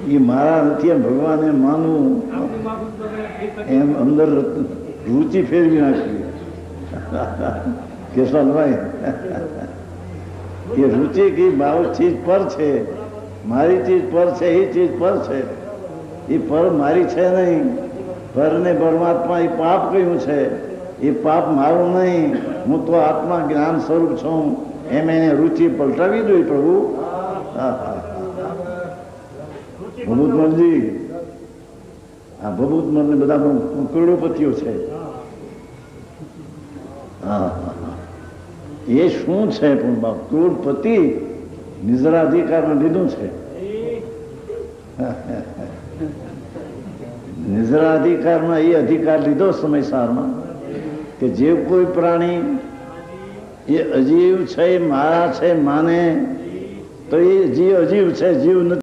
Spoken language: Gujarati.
એ મારા નથી એમ ભગવાને માનવું એમ અંદર રુચિ ફેરવી નાખવી. કેશવભાઈ એ રુચિ કે ભાવ ચીજ પર છે, મારી ચીજ પર છે, એ ચીજ પર છે. એ પર મારી છે નહીં. પર ને પરમાત્મા એ પાપ કહ્યું છે. એ પાપ મારું નહીં. હું તો આત્મા જ્ઞાન સ્વરૂપ છું. એમ એને રુચિ પલટાવી દો પ્રભુ. ભભૂતમલજી, આ ભભૂતમલ ને બધા કરોડોપતિઓ છે. એ શું છે પણ બાપ, કરોડપતિ નિજરાધિકારમાં લીધું છે. નિજરાધિકારમાં એ અધિકાર લીધો સમયસારમાં કે જે કોઈ પ્રાણી એ અજીવ છે, મારા છે માને તો એ જીવ અજીવ છે, જીવ નથી.